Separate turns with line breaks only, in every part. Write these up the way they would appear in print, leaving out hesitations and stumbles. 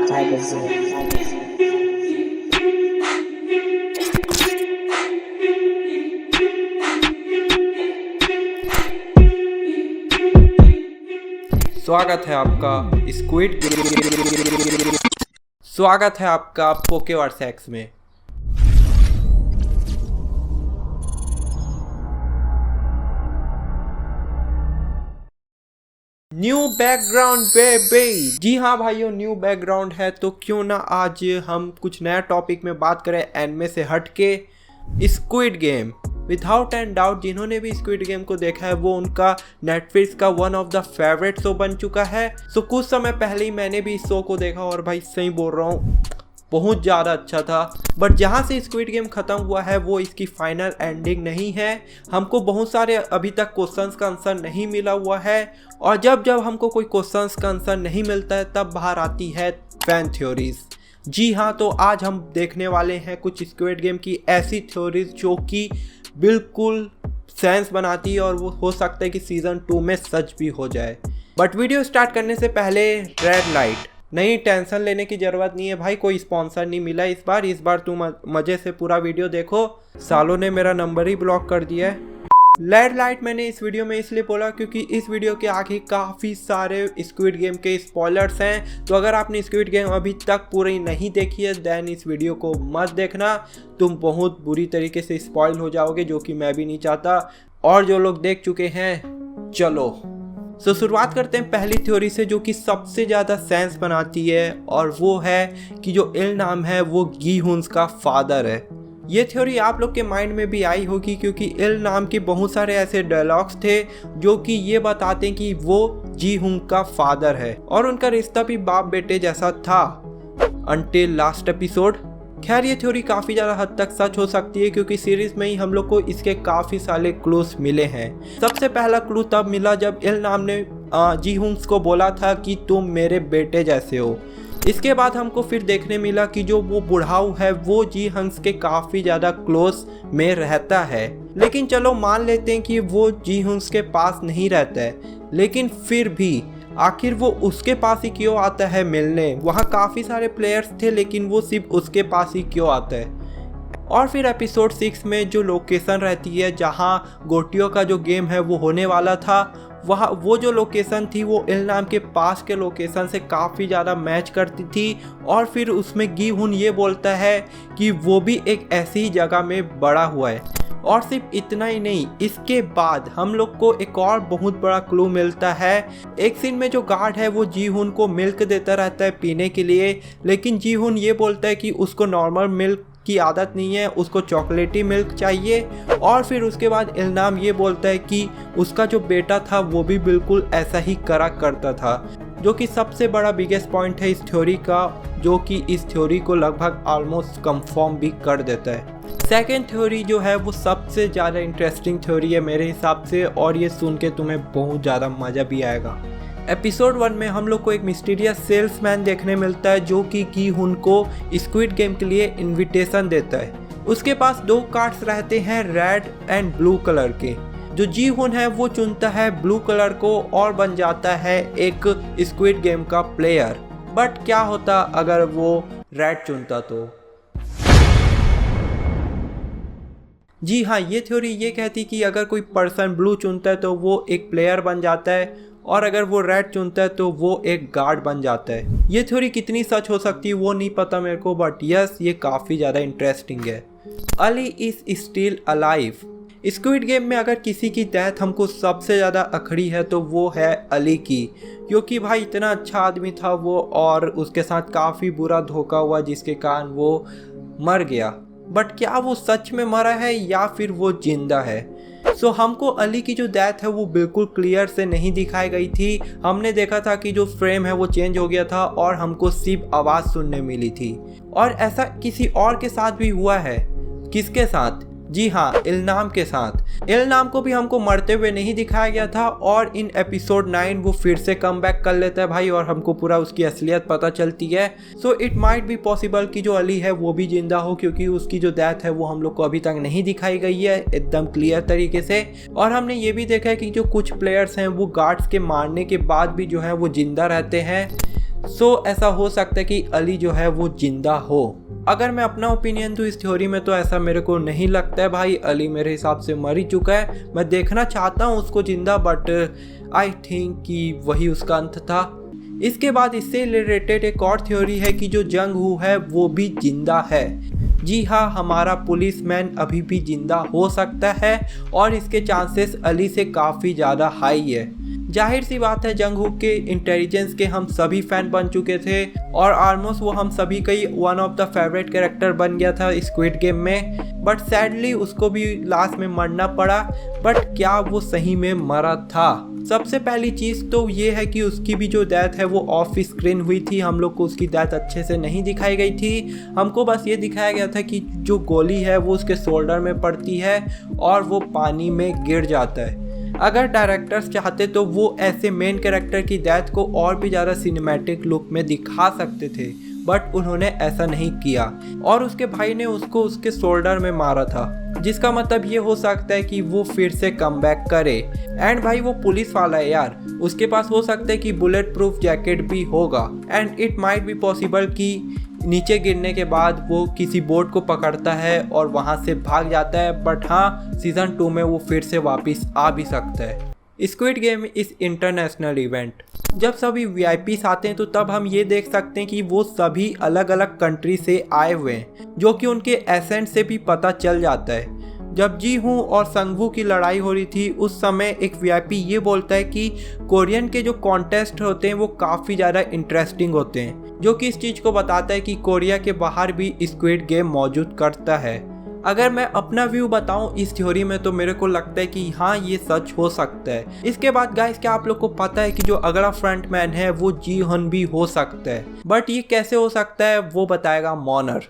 Tiger Zoo.
स्वागत है आपका स्वागत है आपका पोकेवर्स एक्स में। New background baby. जी हाँ भाइयों, न्यू बैकग्राउंड है तो क्यों ना आज हम कुछ नया टॉपिक में बात करें एनिमे से हटके, squid game. Without and doubt जिन्होंने भी स्क्विड गेम को देखा है वो उनका नेटफ्लिक्स का one of the favourite show बन चुका है। सो कुछ समय पहले ही मैंने भी इस शो को देखा और भाई सही बोल रहा हूँ, बहुत ज़्यादा अच्छा था। बट जहाँ से स्क्विड गेम ख़त्म हुआ है वो इसकी फाइनल एंडिंग नहीं है। हमको बहुत सारे अभी तक क्वेश्चंस का आंसर नहीं मिला हुआ है, और जब जब हमको कोई क्वेश्चंस का आंसर नहीं मिलता है तब बाहर आती है फैन थ्योरीज। जी हाँ, तो आज हम देखने वाले हैं कुछ स्क्विड गेम की ऐसी थ्योरीज जो कि बिल्कुल सेंस बनाती है, और वो हो सकता है कि सीज़न 2 में सच भी हो जाए। बट वीडियो स्टार्ट करने से पहले रेड लाइट, नहीं टेंशन लेने की ज़रूरत नहीं है भाई, कोई स्पॉन्सर नहीं मिला इस बार तुम मज़े से पूरा वीडियो देखो। सालों ने मेरा नंबर ही ब्लॉक कर दिया है। रेड लाइट मैंने इस वीडियो में इसलिए बोला क्योंकि इस वीडियो के आगे काफ़ी सारे स्क्विड गेम के स्पॉयलर्स हैं। तो अगर आपने स्क्विड गेम अभी तक पूरी नहीं देखी है देन इस वीडियो को मत देखना, तुम बहुत बुरी तरीके से स्पॉइल हो जाओगे, जो कि मैं भी नहीं चाहता। और जो लोग देख चुके हैं, चलो तो शुरुआत करते हैं पहली थ्योरी से जो कि सबसे ज़्यादा सेंस बनाती है, और वो है कि जो इल नाम है वो गी हुन्स का फादर है। ये थ्योरी आप लोग के माइंड में भी आई होगी क्योंकि इल नाम के बहुत सारे ऐसे डायलॉग्स थे जो कि ये बताते हैं कि वो जी हुंग का फादर है, और उनका रिश्ता भी बाप बेटे जैसा था अंटिल लास्ट एपिसोड। खैर ये थ्योरी काफ़ी ज़्यादा हद तक सच हो सकती है क्योंकि सीरीज में ही हम लोग को इसके काफ़ी सारे क्लूज मिले हैं। सबसे पहला क्लू तब मिला जब इल नाम ने जी हुंग्स को बोला था कि तुम मेरे बेटे जैसे हो। इसके बाद हमको फिर देखने मिला कि जो वो बुढ़ाऊ है वो जी हंस के काफ़ी ज़्यादा क्लोज में रहता है। लेकिन चलो मान लेते हैं कि वो जी हंस के पास नहीं रहता है, लेकिन फिर भी आखिर वो उसके पास ही क्यों आता है मिलने? वहाँ काफ़ी सारे प्लेयर्स थे लेकिन वो सिर्फ उसके पास ही क्यों आता है? और फिर एपिसोड 6 में जो लोकेशन रहती है जहाँ गोटियों का जो गेम है वो होने वाला था, वहाँ वो जो लोकेशन थी वो इल नाम के पास के लोकेशन से काफ़ी ज़्यादा मैच करती थी। और फिर उसमें गी हुन ये बोलता है कि वो भी एक ऐसी ही जगह में बड़ा हुआ है। और सिर्फ इतना ही नहीं, इसके बाद हम लोग को एक और बहुत बड़ा क्लू मिलता है। एक सीन में जो गार्ड है वो जी हुन को मिल्क देता रहता है पीने के लिए, लेकिन जी हुन ये बोलता है कि उसको नॉर्मल मिल्क की आदत नहीं है, उसको चॉकलेटी मिल्क चाहिए। और फिर उसके बाद इल नाम ये बोलता है कि उसका जो बेटा था वो भी बिल्कुल ऐसा ही करा करता था, जो कि सबसे बड़ा बिगेस्ट पॉइंट है इस थ्योरी का, जो कि इस थ्योरी को लगभग ऑलमोस्ट कंफर्म भी कर देता है। सेकेंड थ्योरी जो है वो सबसे ज़्यादा इंटरेस्टिंग थ्योरी है मेरे हिसाब से, और ये सुन के तुम्हें बहुत ज़्यादा मज़ा भी आएगा। एपिसोड 1 में हम लोग को एक मिस्टीरियस सेल्समैन देखने मिलता है जो कि गी हुन को स्क्विड गेम के लिए इनविटेशन देता है। उसके पास 2 कार्ड्स रहते हैं रेड एंड ब्लू कलर के। जो जी हुन है वो चुनता है ब्लू कलर को और बन जाता है एक स्क्विड गेम का प्लेयर। बट क्या होता अगर वो रेड चुनता तो? जी हाँ, ये थ्योरी ये कहती कि अगर कोई पर्सन ब्लू चुनता है तो वो एक प्लेयर बन जाता है, और अगर वो रेड चुनता है तो वो एक गार्ड बन जाता है। ये थ्योरी कितनी सच हो सकती है वो नहीं पता मेरे को, बट यस ये काफ़ी ज़्यादा इंटरेस्टिंग है। Ali is still alive. Squid game में अगर किसी की डेथ हमको सबसे ज़्यादा अखड़ी है तो वो है अली की, क्योंकि भाई इतना अच्छा आदमी था वो, और उसके साथ काफ़ी बुरा धोखा हुआ जिसके कारण वो मर गया। बट क्या वो सच में मरा है या फिर वो जिंदा है? सो हमको अली की जो डेथ है वो बिल्कुल क्लियर से नहीं दिखाई गई थी। हमने देखा था कि जो फ्रेम है वो चेंज हो गया था और हमको सिर्फ आवाज़ सुनने मिली थी। और ऐसा किसी और के साथ भी हुआ है। किसके साथ? जी हाँ, इल नाम के साथ। इल नाम को भी हमको मरते हुए नहीं दिखाया गया था, और इन एपिसोड 9 वो फिर से कम बैक कर लेता है भाई, और हमको पूरा उसकी असलियत पता चलती है। So it might be possible कि जो अली है वो भी जिंदा हो, क्योंकि उसकी जो डेथ है वो हम लोग को अभी तक नहीं दिखाई गई है एकदम क्लियर तरीके से। और हमने ये भी देखा है कि जो कुछ प्लेयर्स हैं वो गार्ड्स के मारने के बाद भी जो है वो जिंदा रहते हैं। सो ऐसा हो सकता है कि अली जो है वो जिंदा हो। अगर मैं अपना ओपिनियन दूं इस थ्योरी में तो ऐसा मेरे को नहीं लगता है भाई। अली मेरे हिसाब से मर ही चुका है। मैं देखना चाहता हूँ उसको जिंदा, बट आई थिंक कि वही उसका अंत था। इसके बाद इससे रिलेटेड एक और थ्योरी है कि जो जंग हू है वो भी जिंदा है। जी हाँ, हमारा पुलिसमैन अभी भी जिंदा हो सकता है और इसके चांसेस अली से काफ़ी ज़्यादा हाई है। जाहिर सी बात है, जंग हू के इंटेलिजेंस के हम सभी फैन बन चुके थे और ऑलमोस्ट वो हम सभी का ही one of the favourite character बन गया था स्क्विड गेम में। बट सैडली उसको भी लास्ट में मरना पड़ा। बट क्या वो सही में मरा था? सबसे पहली चीज़ तो ये है कि उसकी भी जो डेथ है वो ऑफ स्क्रीन हुई थी। हम लोग को उसकी डेथ अच्छे से नहीं दिखाई गई थी। हमको बस ये दिखाया गया था कि जो गोली है वो उसके शोल्डर में पड़ती है और वो पानी में गिर जाता है। अगर डायरेक्टर्स चाहते तो वो ऐसे मेन कैरेक्टर की डेथ को और भी ज़्यादा सिनेमैटिक लुक में दिखा सकते थे, बट उन्होंने ऐसा नहीं किया और उसके भाई ने उसको उसके शोल्डर में मारा था, जिसका मतलब ये हो सकता है कि वो फिर से कम बैक करे। एंड भाई वो पुलिस वाला है यार, उसके पास हो सकता है कि बुलेट प्रूफ जैकेट भी होगा। And it might be possible कि नीचे गिरने के बाद वो किसी बोट को पकड़ता है और वहाँ से भाग जाता है। बट हाँ, सीज़न 2 में वो फिर से वापस आ भी सकता है। स्क्विड गेम इस इंटरनेशनल इवेंट, जब सभी VIPs आते हैं तो तब हम ये देख सकते हैं कि वो सभी अलग अलग कंट्री से आए हुए हैं, जो कि उनके एसेंट से भी पता चल जाता है। जब जी हूँ और संगवू की लड़ाई हो रही थी उस समय एक VIP ये बोलता है कि कोरियन के जो कॉन्टेस्ट होते हैं वो काफ़ी ज़्यादा इंटरेस्टिंग होते हैं, जो कि इस चीज़ को बताता है कि कोरिया के बाहर भी स्क्विड गेम मौजूद करता है। अगर मैं अपना व्यू बताऊं इस थ्योरी में तो मेरे को लगता है कि हाँ, ये सच हो सकता है। इसके बाद गाइस, क्या आप लोग को पता है कि जो अगला फ्रंटमैन है वो जी हन भी हो सकता है, बट ये कैसे हो सकता है वो बताएगा मॉनर।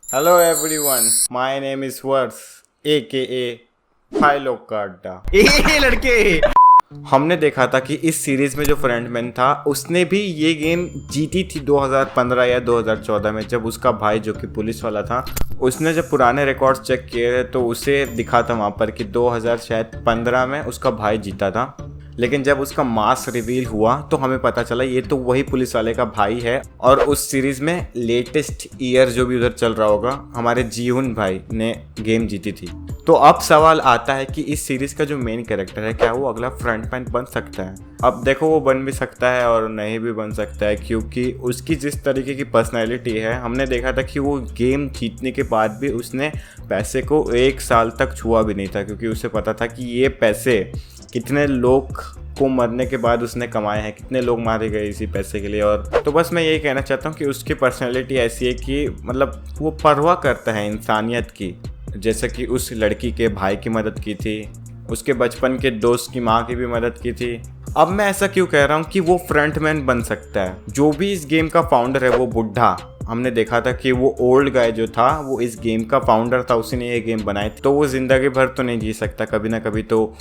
Hello everyone, my name is Vers AKA फाइलो कार्डा। लड़के, हमने देखा था कि इस सीरीज में जो फ्रंटमैन था उसने भी ये गेम जीती थी 2015 या 2014 में, जब उसका भाई जो कि पुलिस वाला था उसने जब पुराने रिकॉर्ड्स चेक किए तो उसे दिखा था वहाँ पर कि 2015 में उसका भाई जीता था। लेकिन जब उसका मास रिवील हुआ तो हमें पता चला ये तो वही पुलिस वाले का भाई है। और उस सीरीज में लेटेस्ट ईयर जो भी उधर चल रहा होगा, हमारे जीहुन भाई ने गेम जीती थी। तो अब सवाल आता है कि इस सीरीज का जो मेन कैरेक्टर है क्या वो अगला फ्रंटमैन बन सकता है? अब देखो, वो बन भी सकता है और नहीं भी बन सकता है, क्योंकि उसकी जिस तरीके की पर्सनैलिटी है, हमने देखा था कि वो गेम जीतने के बाद भी उसने पैसे को 1 साल तक छुआ भी नहीं था, क्योंकि उसे पता था कि ये पैसे कितने लोग को मरने के बाद उसने कमाए हैं, कितने लोग मारे गए इसी पैसे के लिए। और तो बस मैं यही कहना चाहता हूँ कि उसकी पर्सनैलिटी ऐसी है कि मतलब वो परवाह करता है इंसानियत की, जैसे कि उस लड़की के भाई की मदद की थी, उसके बचपन के दोस्त की माँ की भी मदद की थी। अब मैं ऐसा क्यों कह रहा हूँ कि वो फ्रंटमैन बन सकता है? जो भी इस गेम का फाउंडर है वो बुढ़ा, हमने देखा था कि वो ओल्ड गाय जो था वो इस गेम का फाउंडर था, उसी ने ये गेम बनाई थी। तो वो जिंदगी भर तो नहीं जी सकता, कभी ना कभी तो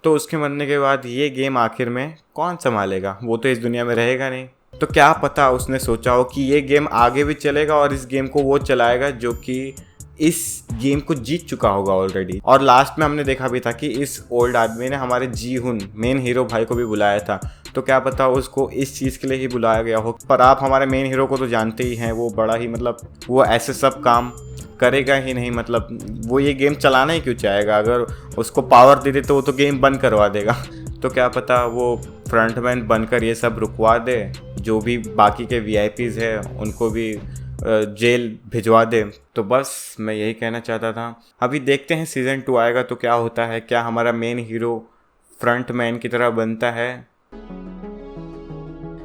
उसके मरने के बाद ये गेम आखिर में कौन संभालेगा? वो तो इस दुनिया में रहेगा नहीं। तो क्या पता उसने सोचा हो कि ये गेम आगे भी चलेगा और इस गेम को वो चलाएगा जो कि इस गेम को जीत चुका होगा ऑलरेडी। और लास्ट में हमने देखा भी था कि इस ओल्ड आदमी ने हमारे जीहुन मेन हीरो भाई को भी बुलाया था। तो क्या पता उसको इस चीज़ के लिए ही बुलाया गया हो। पर आप हमारे मेन हीरो को तो जानते ही हैं, वो बड़ा ही मतलब वो ऐसे सब काम करेगा ही नहीं। मतलब वो ये गेम चलाना ही क्यों चाहेगा? अगर उसको पावर दे दे तो वो तो गेम बंद करवा देगा। तो क्या पता वो फ्रंटमैन बनकर ये सब रुकवा दे, जो भी बाकी के VIPs है उनको भी जेल भिजवा दे। तो बस मैं यही कहना चाहता था। अभी देखते हैं सीज़न 2 आएगा तो क्या होता है, क्या हमारा मेन हीरो फ्रंटमैन की तरह बनता है।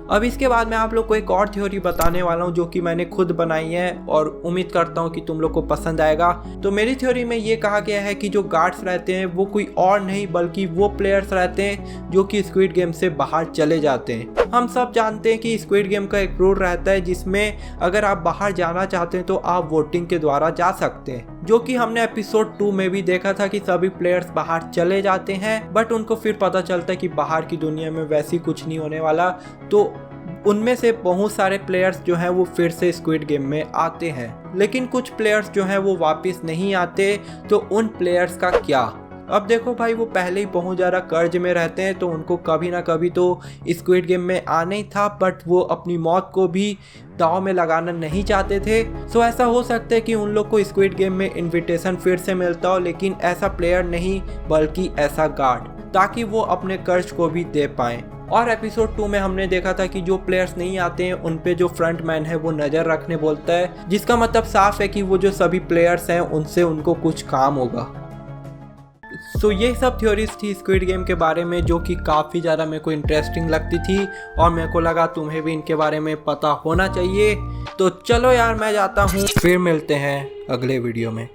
अब इसके बाद मैं आप लोग को एक और थ्योरी बताने वाला हूँ जो कि मैंने खुद बनाई है और उम्मीद करता हूँ कि तुम लोग को पसंद आएगा। तो मेरी थ्योरी में ये कहा गया है कि जो गार्ड्स रहते हैं वो कोई और नहीं बल्कि वो प्लेयर्स रहते हैं जो कि स्क्विड गेम से बाहर चले जाते हैं। हम सब जानते हैं कि स्क्विड गेम का एक रूल रहता है जिसमें अगर आप बाहर जाना चाहते हैं तो आप वोटिंग के द्वारा जा सकते हैं, जो कि हमने एपिसोड 2 में भी देखा था कि सभी प्लेयर्स बाहर चले जाते हैं, बट उनको फिर पता चलता है कि बाहर की दुनिया में वैसी कुछ नहीं होने वाला। तो उनमें से बहुत सारे प्लेयर्स जो हैं वो फिर से स्क्विड गेम में आते हैं, लेकिन कुछ प्लेयर्स जो हैं वो वापस नहीं आते। तो उन प्लेयर्स का क्या? अब देखो भाई, वो पहले ही बहुत ज़्यादा कर्ज में रहते हैं, तो उनको कभी ना कभी तो स्क्विड गेम में आना ही था, बट वो अपनी मौत को भी दांव में लगाना नहीं चाहते थे। सो ऐसा हो सकता है कि उन लोग को स्क्विड गेम में इनविटेशन फिर से मिलता हो, लेकिन ऐसा प्लेयर नहीं बल्कि ऐसा गार्ड, ताकि वो अपने कर्ज को भी दे पाएँ। और एपिसोड 2 में हमने देखा था कि जो प्लेयर्स नहीं आते हैं उन पे जो फ्रंट मैन है वो नज़र रखने बोलता है, जिसका मतलब साफ है कि वो जो सभी प्लेयर्स हैं उनसे उनको कुछ काम होगा। सो ये सब थ्योरीज थी स्क्विड गेम के बारे में, जो कि काफ़ी ज़्यादा मेरे को इंटरेस्टिंग लगती थी और मेरे को लगा तुम्हें भी इनके बारे में पता होना चाहिए। तो चलो यार, मैं जाता हूँ, फिर मिलते हैं अगले वीडियो में।